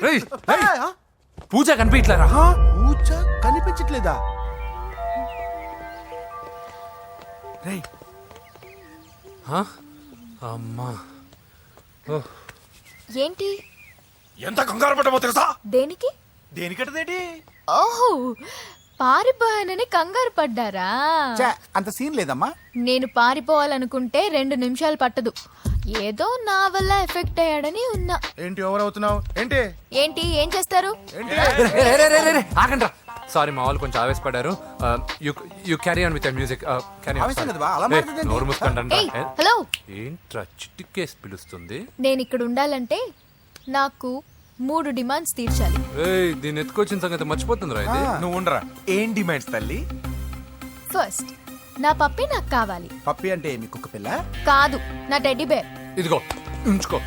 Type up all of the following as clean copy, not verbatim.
రేయ్, పూజ కనిపించలేరా? పూజ కనిపించట్లేదా? రేయ్ అమ్మా ఏంటి? ఎంత కంగారు పడ్డామో తెలుసా? దేనికి? దేనికట్టదేటి? ఓహో, పారిపోయానని కంగారు పడ్డారా? అంత సీన్ లేదమ్మా. నేను పారిపోవాలనుకుంటే 2 నిమిషాలు పట్టదు. ఏదో నా వల్ల ఎఫెక్ట్ అయ్యాడని ఉన్నా. ఏంటి ఓవర్ అవుతున్నావు? ఏంటి ఏంటి ఏం చేస్తారు? ఆగండ్రా. సారీ, మా వాళ్ళు కొంచెం ఆవేశపడ్డారు. You carry on with music. నోరు మూసుకోండి. ఏయ్, హలో. ఏంట్రా చిటికేసి పిలుస్తుంది? నేను ఇక్కడ ఉండాలంటే నాకు 3 డిమాండ్స్ తీర్చాలి. ఏయ్, దీన్ని ఎత్తుకొచ్చిన సంగతి మర్చిపోతుందిరా ఇది. నువ్వు ఉండరా. ఏం డిమాండ్స్ తల్లి? ఫస్ట్, నా పప్పి నాకు కావాలి. పప్పి అంటే మీ కుక్క పిల్ల? కాదు, నా టెడ్డీ బేర్. ఇదిగో ఉంచుకో.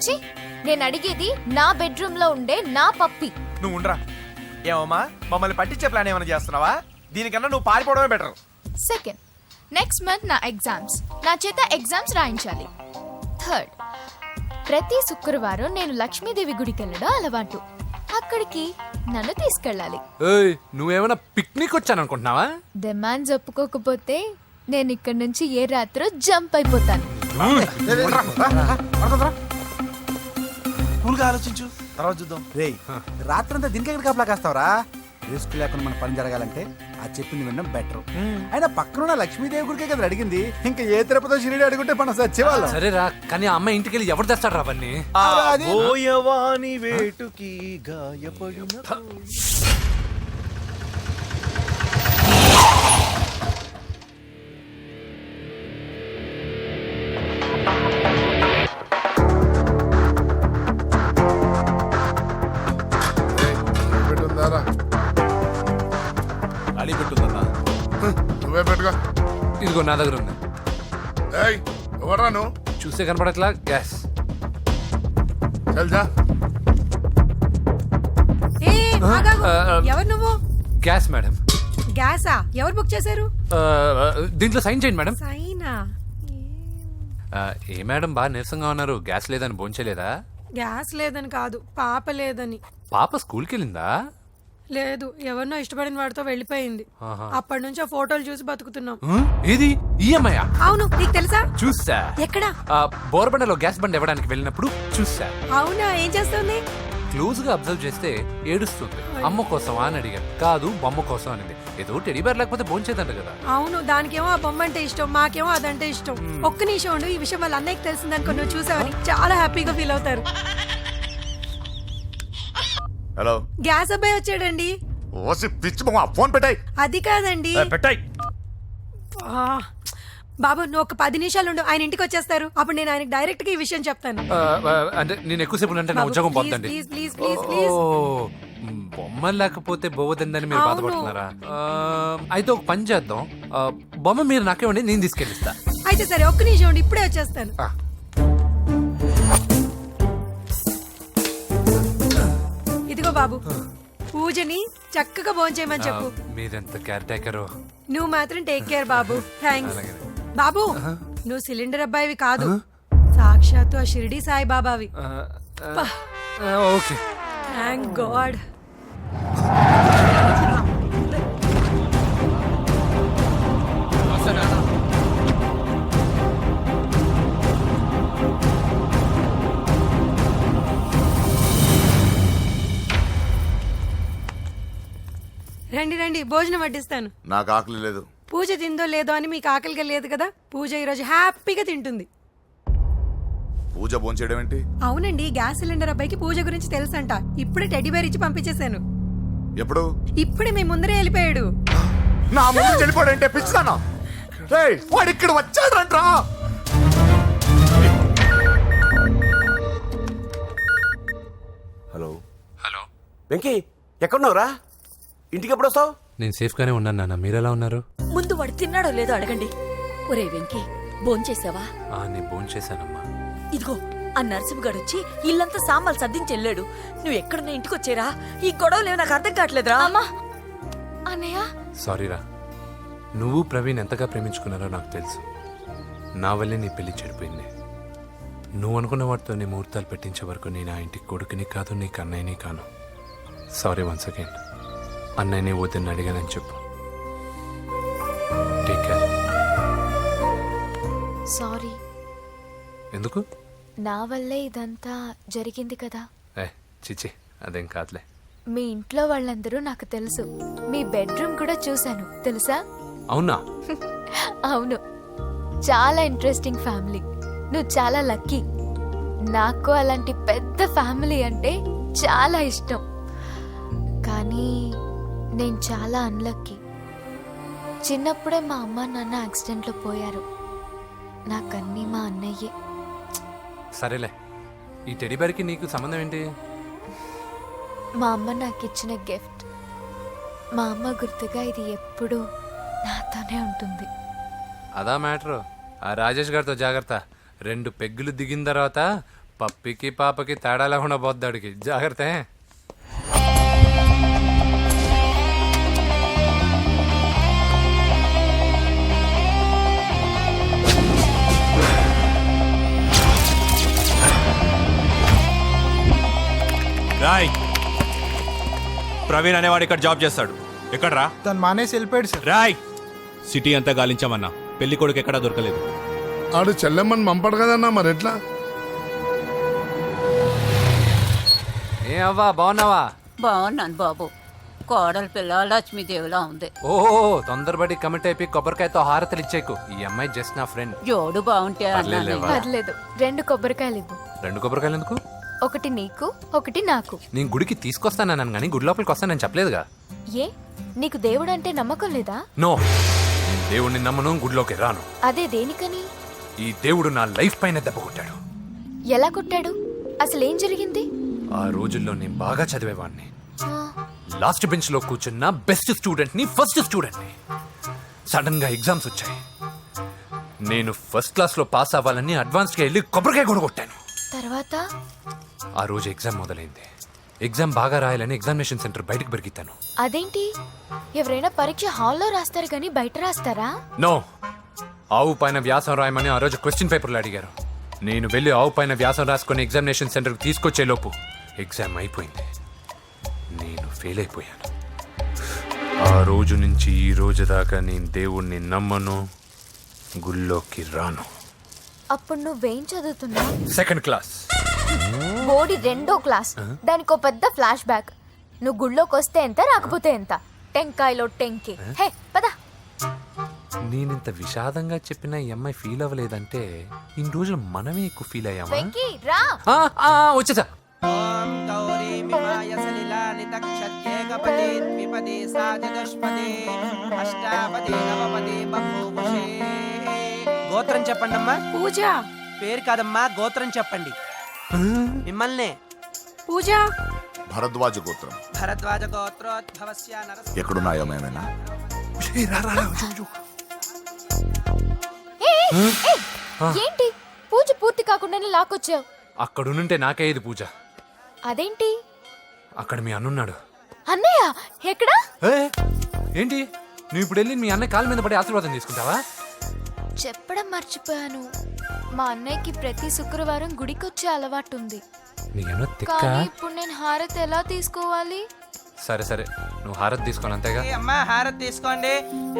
ఛీ, నేను అడిగేది నా బెడ్రూమ్ లో ఉండే నా పప్పి. నువ్వు ఉండరా. ఏమమ్మా, మమ్మల్ని పట్టించే ప్లాన్ ఏమైనా చేస్తున్నావా? దీనికన్నా నువ్వు పారిపోవడమే బెటర్. సెకండ్, నెక్స్ట్ మంత్ నా ఎగ్జామ్స్, నా చేత ఎగ్జామ్స్ రాయించాలి. థర్డ్, ప్రతి శుక్రవారం నేను లక్ష్మీదేవి గుడికి వెళ్ళడం అలవాటు. అక్కడికి నన్ను తీసుకెళ్ళాలి. ఏయ్, నువ్వేమైనా పిక్నిక్ వచ్చాననుకుంటున్నావా? డిమాండ్స్ ఒప్పుకోకపోతే నేను ఇక్కడ నుంచి ఏ రాత్రో జంప్ అయిపోతాను. కూల్గా ఆలోచించు, తర్వాత చూద్దాం. రేయ్, రాత్రంతా దీనికి ఎక్కడ కాపలా కాస్తావరా? రిస్క్ లేకుండా మన పని జరగాలంటే ఆ చెప్పింది వినడం బెటర్. అయినా పక్కన లక్ష్మీదేవి గుడికే కదా అడిగింది. ఇంకా ఏ తిరుపతి షిరిడి అడుగుంటే మనం సచ్చేవాళ్ళం. సరేరా, కానీ ఆ అమ్మాయి ఇంటికి వెళ్ళి ఎవరు తెస్తాడు అవన్నీ? బోయవాని వేటుకి గాయపడిన అడి పెట్టుందన్నా. నువ్వే పెట్టుకో. ఇదిగో నా దగ్గర ఉంది. ఏయ్, ఎవరా నువ్వు? చూస్తే కనపడట్లా? గ్యాస్. చల్జా. ఎవరు నువ్వు? Gas madam. గ్యాసా? ఎవరు బుక్ చేశారు? దీంట్లో సైన్ చేయండి మేడం. సైనా? ఏ మేడం బాగా నీరసంగా ఉన్నారు? గ్యాస్ లేదని భోంచలేదా? గ్యాస్ లేదని కాదు, పాప లేదని. పాప స్కూల్కి వెళ్ళిందా? లేదు, ఎవరినో ఇష్టపడిన వాడితో వెళ్ళిపోయింది. అప్పటి నుంచి ఆ ఫోటోలు చూసి బతుకుతున్నాం. ఏది ఈఎంఐ? అవును, నీకు తెలుసా? చూసా. ఎక్కడా? బోర్బండలో గ్యాస్ బండ్ ఇవ్వడానికి వెళ్ళినప్పుడు చూసా. అవునా, ఏం చేస్తుంది? క్లోజ్ గా అబ్జర్వ్ చేస్తే ఏడుస్తుంది. అమ్మ కోసమా అని అడిగాను. కాదు, బొమ్మ కోసం అనింది. ఏదో టెడీ బేర్ లేకపోతే భోంచేదంట కదా. అవును, దానికేమో ఆ బొమ్మ అంటే ఇష్టం, మాకేమో అదంటే ఇష్టం. ఒక్క నిమిషం ఉండు, ఈ విషయం వాళ్ళ అన్నయ్యకి తెలిసిందనుకో, నువ్వు చూసావని చాలా హ్యాపీగా ఫీల్ అవుతారు. హలో, గ్యాస్ అబ్బాయి వచ్చాడండి. ఓసి పిచ్చి బొమ్మ, ఫోన్ పెట్టాయి. అది కాదండి. పెట్టాయి. బాబు, నువ్వు ఒక 10 నిమిషాలు ఉండు, ఆయన ఇంటికి వచ్చేస్తారు. అప్పుడు నేను ఆయనకి డైరెక్ట్ గా ఈ విషయం చెప్తాను. అంటే నేను ఎక్కువసేపు అంటే నా ఉద్యోగం పోద్దండి. Please please please please. బొమ్మ లేకపోతే బోవదందని మీరు అవును. బాధపడుతున్నారా? అయితే ఒక పని చేద్దాం. బొమ్మ మీరు నాకేమండి, నేను తీసుకెళ్ళిస్తా. అయితే సరే, ఒక్క నిమిషం ఉండి, ఇప్పుడే వచ్చేస్తాను. ఇదిగో బాబు, పూజని చక్కగా భోంచేయమని చెప్పు. మీరెంత కేర్ టేకరు. నువ్వు మాత్రం టేక్ కేర్ బాబు. థ్యాంక్స్. బాబు, నువ్వు సిలిండర్ అబ్బాయివి కాదు, సాక్షాత్తు ఆ షిరిడి సాయి బాబావి. Okay, thank God. రండి రండి, భోజనం వడ్డిస్తాను. నాకు ఆకలి లేదు. పూజ తిందో లేదో అని మీకు ఆకలిగా లేదు కదా. పూజ ఈరోజు హ్యాపీగా తింటుంది. పూజ భోంచేయడం ఏంటి? అవునండి, గ్యాస్ సిలిండర్ అబ్బాయికి పూజ గురించి తెలుసంట. ఇప్పుడే టెడ్డీ బేర్ ఇచ్చి పంపించేశాను. ఎప్పుడు? ఇప్పుడే మీ ముందరే వెళ్ళిపోయాడు. నా ముందు వెళ్ళిపోయాడంటే పిచ్చిదానా? రేయ్, వాడు ఇక్కడ వచ్చాడంట్రా. హలో. హలో వెంకీ, ఎక్కడున్నావురా? ఇంటికి ఎప్పుడు వస్తావు? నేను సేఫ్ గానే ఉన్నాను నాన్న. మీరెలా ఉన్నారు? ముందు వాడు తిన్నాడో లేదో అడగండి. ఒరే వెంకీ, భోంచేసావా? నేను భోంచేశానమ్మా. ఇదిగో, ఆ నరసింహగాడు వచ్చి ఇల్లంతా సామాన్లు సర్దించి వెళ్ళాడు. నువ్వు ఎక్కడున్నా ఇంటికి వచ్చేరా. ఈ గొడవలేవు నాకు అర్థం కావట్లేదురా. అమ్మా, అన్నయ్య. సారీరా, నువ్వు ప్రవీణ్ ఎంతగా ప్రేమించుకున్నారో నాకు తెలుసు. నా వల్లే నీ పెళ్లి చెడిపోయింది. నువ్వు అనుకున్న వాటితో నీ ముహూర్తాలు పెట్టించే వరకు నేను ఆ ఇంటికి కొడుకుని కాదు నీకు అన్నయ్యని కాను. Sorry once again. అన్నయ్యని వద్దని అడిగానని చెప్పు. Take care. సారీ, ఎందుకు? నా వల్లే ఇదంతా జరిగింది కదా. చిచి అదేం కాదులే. మీ ఇంట్లో వాళ్ళందరూ నాకు తెలుసు. మీ బెడ్రూమ్ కూడా చూశాను తెలుసా? అవునా? అవును, చాలా ఇంట్రెస్టింగ్ ఫ్యామిలీ. నువ్వు చాలా లక్కీ. నాకు అలాంటి పెద్ద ఫ్యామిలీ అంటే చాలా ఇష్టం. కానీ నేను చాలా అన్లక్కీ. చిన్నప్పుడే మా అమ్మ నాన్న యాక్సిడెంట్లో పోయారు. నాకన్నీ మా అన్నయ్యే. సరేలే, ఈ టెడీబేర్కి నీకు సంబంధం ఏంటి? మా అమ్మ నాకు ఇచ్చిన గిఫ్ట్. మా అమ్మ గుర్తుగా ఇది ఎప్పుడూ నాతోనే ఉంటుంది. అదా మ్యాటరు. ఆ రాజేష్ గారితో జాగ్రత్త. 2 పెగ్గులు దిగిన తర్వాత పప్పికి పాపకి తేడా లేకుండా పోద్దాడికి. జాగ్రత్త. రాయ్, ప్రవీణ్ అనేవాడు ఇక్కడ జాబ్ చేస్తాడు. ఎక్కడ్రా? తను మానేసి వెళ్ళిపోయాడు సార్. రాయ్, సిటీ అంతా గాలించామన్నా, పెళ్లి కొడుకు ఎక్కడా దొరకలేదు. ఆడు చెల్లెమ్మని పంపడు కదన్నా, మరి ఎట్లా? ఏ అవ్వా, బాగున్నావా? బాగున్నాను బాబు. కోడలి పిల్ల లక్ష్మీదేవిలా ఉంది. ఓహో, తొందరపడి కమిట్ అయిపోయి కొబ్బరికాయతో హారతలు ఇచ్చేకు. ఈ అమ్మాయి జస్ట్ నా ఫ్రెండ్. జోడు బాగుంటే పర్లేదులేవా? పర్లేదు, 2 కొబ్బరికాయలు ఇవ్వు. 2 కొబ్బరికాయలు ఎందుకు? ఒకటి నీకు, ఒకటి నాకు. నేను గుడికి తీసుకొస్తానన్నాను కానీ గుడి లోపలికి వస్తానని చెప్పలేదుగా. ఏ, నీకు దేవుడు అంటే నమ్మకం లేదా? నో, నేను దేవుడిని నమ్మను, గుడిలోకి రాను. అదే దేనికని? ఈ దేవుడు నా లైఫ్ పైన దెబ్బ కొట్టాడు. ఎలా కొట్టాడు? అసలేం జరిగింది? ఆ రోజుల్లో నేను బాగా చదివేవాడిని. ఆ, లాస్ట్ బెంచ్ లో కూర్చున్న బెస్ట్ స్టూడెంట్ ని, ఫస్ట్ స్టూడెంట్ ని. సడన్ గా ఎగ్జామ్స్ వచ్చాయి. నేను ఫస్ట్ క్లాస్ లో పాస్ అవ్వాలని అడ్వాన్స్ గా వెళ్ళి కొబ్బరికాయ కూడా కొట్టాను. తర్వాత? ఆ రోజు ఎగ్జామ్ మొదలైంది. ఎగ్జామ్ బాగా రాయాలని ఎగ్జామినేషన్ సెంటర్ బయటకు పెరిగితాను. అదేంటి, ఎవరైనా పరీక్ష హాల్లో రాస్తారు కానీ బయట రాస్తారా? నో, ఆవు పైన వ్యాసం రాయమని ఆ రోజు క్వశ్చన్ పేపర్లు అడిగారు. నేను వెళ్ళి ఆవు పైన వ్యాసం రాసుకొని ఎగ్జామినేషన్ సెంటర్కి తీసుకొచ్చే లోపు ఎగ్జామ్ అయిపోయింది. నేను ఫెయిల్ అయిపోయాను. ఆ రోజు నుంచి ఈ రోజు దాకా నేను దేవుణ్ణి నమ్మను, గుళ్ళోకి రాను. అప్పుడు నువ్వేం చదువుతున్నావు? Second class. బోడి 2వ క్లాస్. దానికో పెద్ద ఫ్లాష్ బ్యాక్. నువ్వు గుళ్ళోకి వస్తే ఎంత, రాకపోతే ఎంత. టెంకాయలో టెంకి. హే పద. నేనింత విషాదంగా చెప్పిన ఈ అమ్మాయి ఫీల్ అవ్వలేదంటే ఇన్ని రోజులు మనమే ఎక్కువ ఫీల్ అయ్యామా? వెంకీ రా. వచ్చేసా. గోత్రం చెప్పండి అమ్మా. పూజ. పేరు కాదమ్మా, గోత్రం చెప్పండి. మిమ్మల్నే. పూజ. భరద్వాజ గోత్రం. భరద్వాజ గోత్రోద్భవస్య నరసింహ. ఎక్కడున్నాయో మేమైనా? ఏంటి పూజ పూర్తి కాకుండానే లాక్కొచ్చావు? అక్కడుంటే నాకే ఇది పూజ. అదేంటి? అక్కడ మీ అన్నున్నాడు. అన్నయ్య ఎక్కడా? ఏంటి నువ్వు ఇప్పుడు వెళ్ళి మీ అన్నయ్య కాళ్ళ మీద పడి ఆశీర్వాదం తీసుకుంటావా? చెప్పడం మర్చిపోయాను. మా అన్నయ్యకి ప్రతి శుక్రవారం గుడికొచ్చే అలవాటు ఉంది. నీకేమో తిక్క. కానీ ఇప్పుడు నేను హారతి ఎలా తీసుకోవాలి? సరే సరే, నువ్వు హారతి తీసుకోవాలి అంతేగా. ఏ అమ్మా, హారతి తీసుకోండి.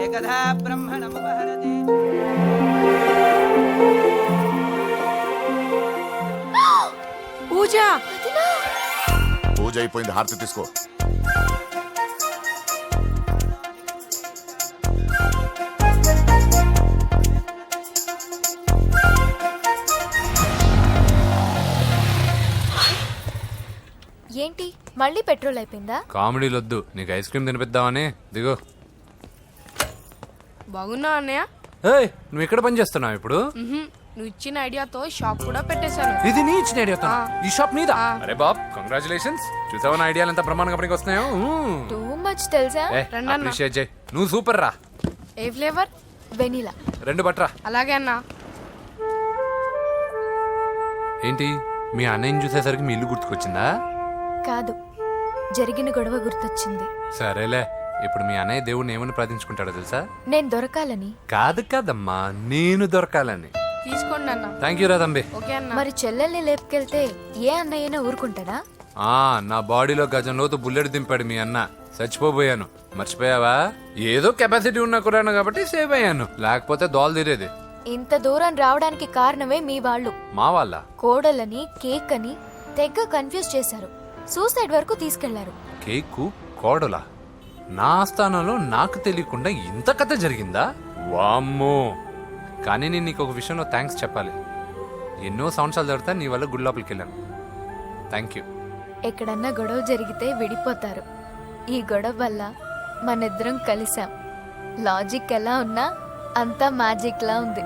ఏకదా బ్రహ్మణముపహరతి. పూజ. పూజ అయిపోయింది, హారతి తీసుకో. ఏంటి మళ్ళీ పెట్రోల్ అయిపోయిందా? కామెడీలు వద్దు, నీకు ఐస్ క్రీమ్ తినిపిద్దామని. దిగో. బాగున్నా అన్నయ్య? ఏయ్, నువ్వు ఇక్కడ పని చేస్తున్నావు ఇప్పుడు? నువ్వు ఇచ్చిన ఐడియాతో షాప్ కూడా పెట్టేశాను. ఇది నీ ఇచ్చిన ఐడియా? ఈ షాప్ నీదా? అరే బాబ్, కంగ్రాచులేషన్స్. చూసావా నా ఐడియాలు ఎంత బ్రహ్మాండంగా పనికి వస్తున్నాయో? టూ మచ్ తెలుసా? అప్రిషియేట్ చేయి. నువ్వు సూపర్ రా. ఏ ఫ్లేవర్? వెనీలా. 2 బట్రా. అలాగే అన్నా. ఏంటి మీ అన్నయ్యని చూసేసరికి మీ ఇల్లు గుర్తుకొచ్చిందా? కాదు, జరిగిన గొడవ గుర్తొచ్చింది. సరేలే, ఇప్పుడు మీ అన్నయ్య దేవుడిని ఏమని ప్రార్థించుకుంటాడో తెలుసా? నేను దొరకాలని. కాదు కదమ్మా, నేను దొరకాలని. తీసుకోండి అన్న. థ్యాంక్ యూ రా తంబి. ఓకే అన్న. మరి చెల్లెల్ని లేపుకెళ్తే ఏ అన్నయ్యనా ఊరుకుంటాడా? నా బాడీలో గజం లోతు బుల్లెట్ దింపాడు మీ అన్న. చచ్చిపోయాను, మర్చిపోయావా? ఏదో కెపాసిటీ ఉన్న కురాను కాబట్టి సేవ్ అయ్యాను, లేకపోతే దోలు తీరేది. ఇంత దూరం రావడానికి కారణమే మీ వాళ్ళు. మా వాళ్ళ కోడలని కేక్ అని తెగ కన్ఫ్యూజ్ చేశారు, సూసైడ్ వరకు తీసుకెళ్లారు. కేకు కోడలా? నా ఆస్థానంలో నాకు తెలియకుండా ఇంత కథ జరిగిందా? వామ్మో! కానీ నేను నీకు ఒక విషయంలో థ్యాంక్స్ చెప్పాలి. ఎన్నో సంవత్సరాలు తర్వాత నీ వల్ల గుడి లోపలికి వెళ్ళాను. Thank you. ఎక్కడన్నా గొడవ జరిగితే విడిపోతారు. ఈ గొడవ వల్ల మనిద్దరం కలిసాం. లాజిక్ ఎలా ఉన్నా అంతా మ్యాజిక్ లా ఉంది.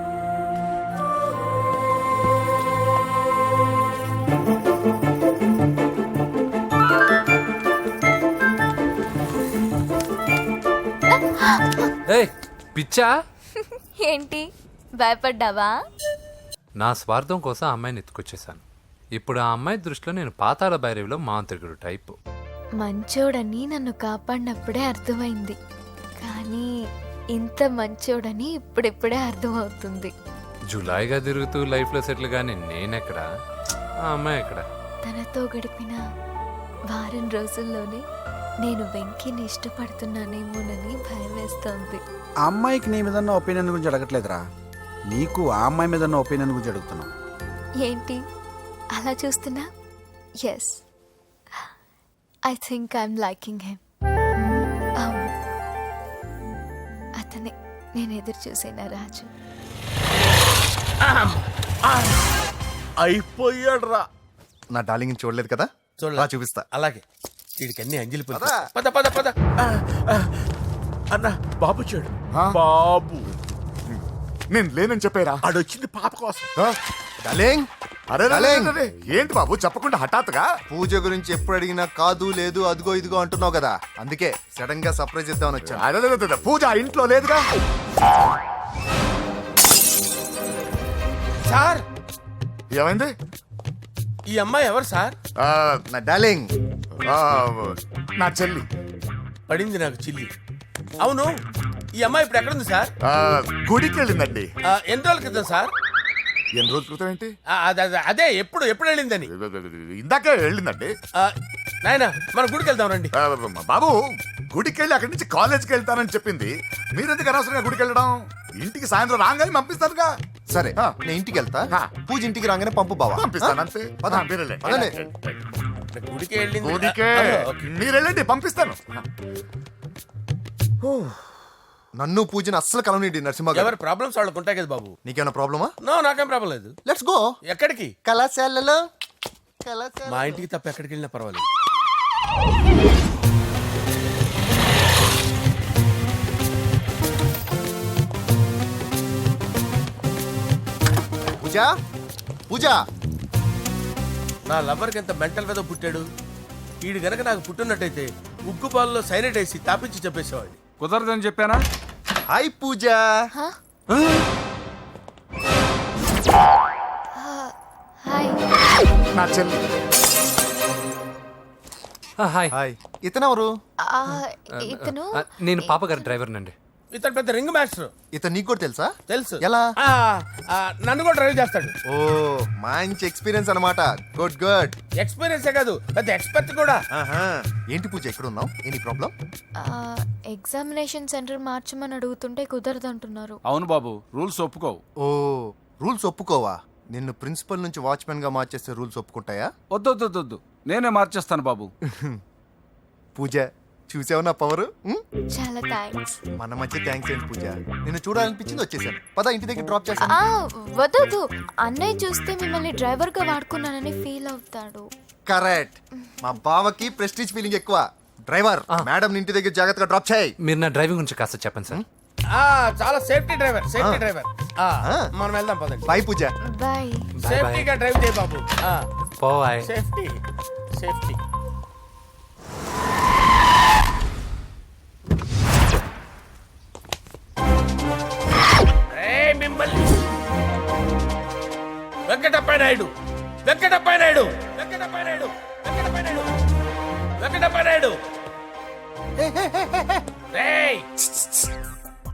ఏయ్ పిచ్చా! ఏంటి భయపడ్డావా? నా స్వార్థం కోసం ఆ అమ్మాయిని ఎత్తుకొచ్చేసాను. ఇప్పుడు ఆ అమ్మాయి దృష్టిలో నేను పాతాళ భైరవిలో మాంత్రికుడు టైపు. మంచోడని నన్ను కాపాడినప్పుడే అర్థమైంది, కానీ ఇంత మంచోడని ఇప్పుడిప్పుడే అర్థమవుతుంది. జులాయిగా తిరుగుతూ లైఫ్లో సెటిల్ కానీ నేనెక్కడా, ఆ అమ్మాయి ఎక్కడ? తనతో గడిపిన వారం రోజుల్లోనే నేను వెంకిని ఇష్టపడుతున్నానేమోనని భయం వేస్తోంది. ఆ అమ్మాయికి నీ మీద ఉన్న ఒపీనియన్ గురించి అడగట్లేదురా, నీకు ఆ అమ్మాయి మీద ఉన్న ఒపీనియన్ గురించి అడుగుతున్నావు. ఏంటి అలా చూస్తున్నా? Yes, I think I'm liking him. అవును, అతనే నేను ఎదురు చూసేనా రాజు. అయిపోయాడు రా. నా డార్లింగ్ చూడలేదు కదా, చూడలా చూపిస్తా. అలాగే వీడికి అన్ని అంజలి పులుసు. పద పద పద. అన్న బాబు చూడు, బాబు నేను లేనని చెప్పారా? ఆడొచ్చింది పాప కోసం. డార్లింగ్, అరే డార్లింగ్. అరే, ఏంటి బాబు చెప్పకుండా హఠాత్తుగా? పూజ గురించి ఎప్పుడు అడిగినా కాదు లేదు అదిగో ఇదిగో అంటున్నావు కదా, అందుకే సడన్ గా సర్ప్రైజ్ ఇద్దామని వచ్చాను. అరే, పూజ ఆ ఇంట్లో లేదుగా. సార్ ఏమైంది? ఈ అమ్మాయి ఎవరు సార్? నా డార్లింగ్, నా చెల్లి. పడింది నాకు చిల్లి. అవును, ఈ అమ్మాయి ఇప్పుడు ఎక్కడుంది సార్? గుడికి వెళ్ళిందండి. ఎన్ని రోజుల క్రితం సార్? ఎన్ని రోజుల క్రితం ఏంటి? అదే ఎప్పుడు ఎప్పుడు వెళ్ళిందని. ఇందాకే వెళ్ళిందండి. నాయనా మన గుడికి వెళ్దాం రండి. బాబు, గుడికి వెళ్ళి అక్కడి నుంచి కాలేజ్కి వెళ్తానని చెప్పింది. మీరెందుకు అనవసరంగా గుడికి వెళ్ళడం? ఇంటికి సాయంత్రం రాగానే పంపిస్తారుగా. సరే నేను ఇంటికి వెళ్తా, పూజ ఇంటికి రాగానే పంపు బావా. పంపిస్తాను అంతే. పదండి. గుడికి వెళ్ళింది. గుడికే ఓకే. మీరు వెళ్ళండి, పంపిస్తాను. నన్ను పూజని అస్సలు కలవనిండి నరసింహ గారు. ఎవరి ప్రాబ్లమ్స్ వాళ్ళకు ఉంటాయి కదా బాబు. నీకేమైనా ప్రాబ్లమా? నో, నాకేం ప్రాబ్లం లేదు. Let's go. ఎక్కడికి? కళాశాలలో. మా ఇంటికి తప్ప ఎక్కడికి వెళ్ళినా పర్వాలేదు. పూజ, పూజ. నా లవర్కి ఎంత మెంటల్ మీద పుట్టాడు. వీడు గనక నాకు పుట్టినట్టయితే ఉగ్గు పాలలో సైనట్ వేసి తాపించి చెప్పేసేవాడిని. కుదరదని చెప్పానా? హాయ్ పూజ. హాయ్. నా చెల్లి. హాయ్. హాయ్. ఇతనెవరు? ఇతను నేను పాపగారి డ్రైవర్ నండి. ఇతను పెద్ద రింగ్ మాస్టర్. ఇతను నీకు కూడా తెలుసా? తెలుసు. ఎలా? నన్ను కూడా డ్రైవ్ చేస్తాడు. ఓ మంచి ఎక్స్పీరియన్స్ అన్నమాట. Good good. ఎక్స్పీరియన్సే కాదు, పెద్ద ఎక్స్పర్ట్ కూడా. ఏంటి పూజ ఎక్కడ ఉన్నావు? Any problem? ఎగ్జామినేషన్ సెంటర్ మార్చమని అడుగుతుంటే కుదరదంటున్నారు. అవును బాబు, రూల్స్ ఒప్పుకోవు. ఓ రూల్స్ ఒప్పుకోవా? నిన్ను ప్రిన్సిపల్ నుంచి వాచ్మెన్ గా మార్చేస్తే రూల్స్ ఒప్పుకుంటాయా? వద్దు, నేనే మార్చేస్తాను బాబు. పూజ చూసావు నా పవర్? చాలా థ్యాంక్స్. మన మధ్య థ్యాంక్స్ ఏంటి పూజ, నిన్ను చూడాలనిపించింది వచ్చేసాను. పద ఇంటి దగ్గర డ్రాప్ చేస్తాను. వద్దు, అన్నయ్య చూస్తే మిమ్మల్ని డ్రైవర్ గా వాడుకున్నానని ఫీల్ అవుతాడు. కరెక్ట్. మా బావకి ప్రెస్టీజ్ ఫీలింగ్ ఎక్కువ. డ్రైవర్, మేడం ఇంటి దగ్గర జాగ్రత్తగా డ్రాప్ చేయి. మీరు నా డ్రైవింగ్ గురించి కాస్త చెప్పండి సార్. చాలా సేఫ్టీ డ్రైవర్. మనం వెళ్దాం పదండి. బాయ్ పూజ. బాయ్. సేఫ్టీగా డ్రైవ్ చేయి బాబు. పోవాయ్. సేఫ్టీ. వెంకటప్ప నాయుడు.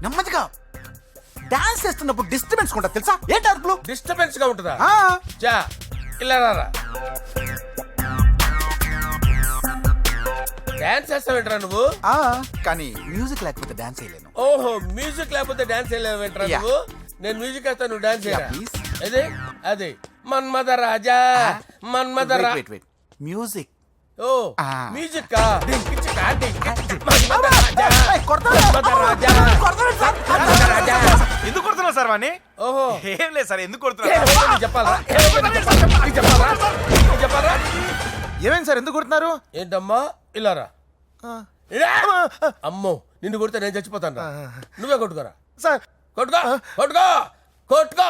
నెమ్మదిగా. డాన్స్ చేస్తున్నప్పుడు డిస్టర్బెన్స్ ఉంటుంది తెలుసా? ఏంటి అరుపులు? డిస్టర్బెన్స్ గా ఉంటుందా? ఆ, చా ఇలా రారా. డాన్స్ చేస్తావేంట్రా నువ్వు? ఆ, కానీ మ్యూజిక్ లేకపోతే డాన్స్ చేయలేను. ఓహో, మ్యూజిక్ లేకపోతే డాన్స్ చేయలేవేంట్రా Yeah. నువ్వు? నేను మ్యూజిక్ వేస్తా, నువ్వు డాన్స్ చేయరా? Yeah, please. అదే అదే మన్మద రాజా, మన్మద రా. Wait music. ఓ Ah. మ్యూజిక్ కా మన్మద రాజా, మన్మద రాజా, మన్మద రాజా. ఎందుకు కొడుతున్నారు సార్ వాణ్ణి? ఓహో ఏం లేదు సార్, ఎందుకు ఏ, కొడుతున్నారు? నీకు చెప్పాలా? నీకు చెప్పాలా? నీకు చెప్పాలా? ఏమైంది సార్, ఎందుకు కొడుతున్నారు? ఏంటమ్మా ఇలా రా. ఇలా. అమ్మో నిన్ను కొడితే నేను చచ్చిపోతాను రా. నువ్వే కొట్టుకోరా. సార్ కొట్టుకో కొట్టుకో కొట్టుకో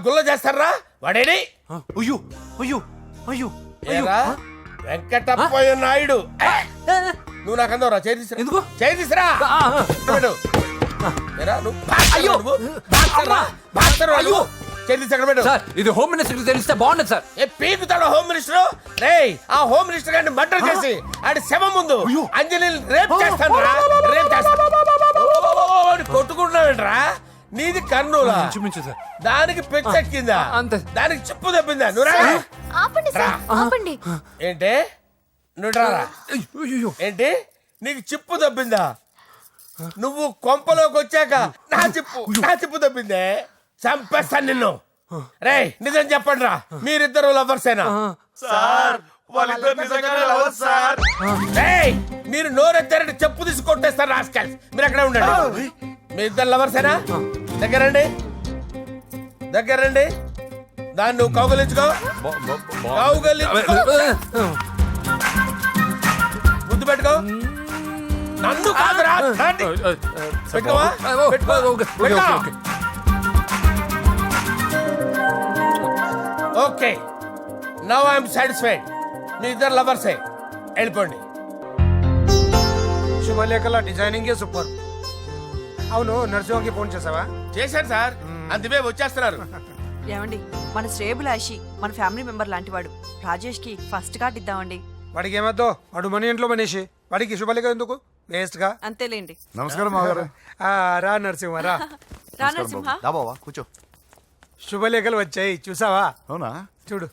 గుల్ల చేస్తారా వాడేడి? అయ్యో అయ్యో అయ్యో ఏరా వెంకటప్పయ్య నాయుడు. నువ్వు నాకు అందవరా చేయి తీసురా. ఎందుకు? చేయి తీసురా. పెట్టు. ఏరా, నువ్వు బాక్సర్ రా నువ్వు. బాక్సర్ రా. బాక్సర్ రా నువ్వు. చేయి తీసి అక్కడ పెట్టు. సార్ ఇది హోమ్ మినిస్టర్ తెలిస్తే బాగుండదు సార్. ఏ పీకుతాడు హోమ్ మినిస్టర్? రేయ్ ఆ హోమ్ మినిస్టర్ గారిని మర్డర్ చేసి ఆడి శవం ముందు అంజలి రేప్ చేస్తాను రా. రేప్ చేస్తాను. కొట్టుకుంటున్నావేంట్రా? నీది కర్నూలా? ఇంచుమించు సార్. దానికి పెచ్చెక్కిందా? అంతే. దానికి చిప్పు తప్పిందా? నువ్వు రా. ఆపండి సార్, ఆపండి. ఏంటి నువ్వు రారా. అయ్యో ఏంటి నీకు చిప్పు తప్పిందా? నువ్వు కొంపలోకి వచ్చాక నా చిప్పు తప్పిందే. చంపేస్తాను నిన్ను. రేయ్ నిజం చెప్పండి రా, మీరిద్దరు లవర్సేనా? సార్ వాళ్ళిద్దరు నిజంగానే లవర్స్ సార్. రేయ్ మీరు నోరెత్తారంటే చెప్పు తీసి కొట్టేస్తారు రాస్కల్స్. మీరు అక్కడే ఉండండి. మీ ఇద్దరు లవర్సేనా? దగ్గరండి దగ్గరండి. దాన్ని నువ్వు కౌగలించుకో. కౌగలించుకో. ముద్దు పెట్టుకో. నన్ను కాదురా. రండి. పెట్టుకోవా? పెట్టుకో. పెట్టుకో. Okay now I'm satisfied. మీ ఇద్దరు లవర్సే. వెళ్ళిపోండి. శుభలేఖల డిజైనింగ్ సూపర్. అవును నరసింహకి ఫోన్ చేసావా? చేశాను సార్, అందువే వచ్చేస్తున్నారు. ఏమండి మన శ్రేయబులాషి మన ఫ్యామిలీ మెంబర్ లాంటివాడు. రాజేష్ కి ఫస్ట్ కార్డ్ ఇద్దామండి. వాడికి ఏమద్దో, వాడు మన ఇంట్లో మనిషి, వాడికి శుభలేఖ ఎందుకు వేస్ట్ గా? అంతేలేండి. నమస్కారం మామగారు. రా నరసింహ రా. రా నరసింహ. దాబావా కూర్చో. శుభలేఖలు వచ్చాయి చూసావా? అవునా? చూడు.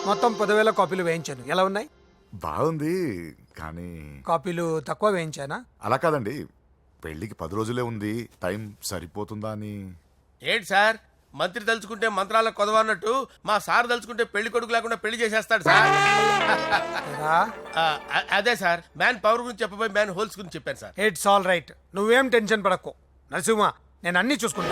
మొత్తం 10,000 కాపీలు వేయించాను. ఎలా ఉన్నాయి? బాగుంది కానీ కాపీలు తక్కువ వేయించానా? అలా కాదండి, పెళ్లికి 10 రోజులే ఉంది, టైం సరిపోతుందా అని. ఏంటి సార్ మంత్రి తలుచుకుంటే మంత్రాలకు కొదవన్నట్టు మా సార్ తలుచుకుంటే పెళ్లి కొడుకు లేకుండా పెళ్లి చేసేస్తాడు సార్. రా. అదే సార్ మ్యాన్ పవర్ గురించి చెప్పబోయి మ్యాన్ హోల్స్ గురించి చెప్పాను సార్. It's all right. నువ్వేం టెన్షన్ పడకు నరసింహ, నేను అన్ని చూసుకుంటా.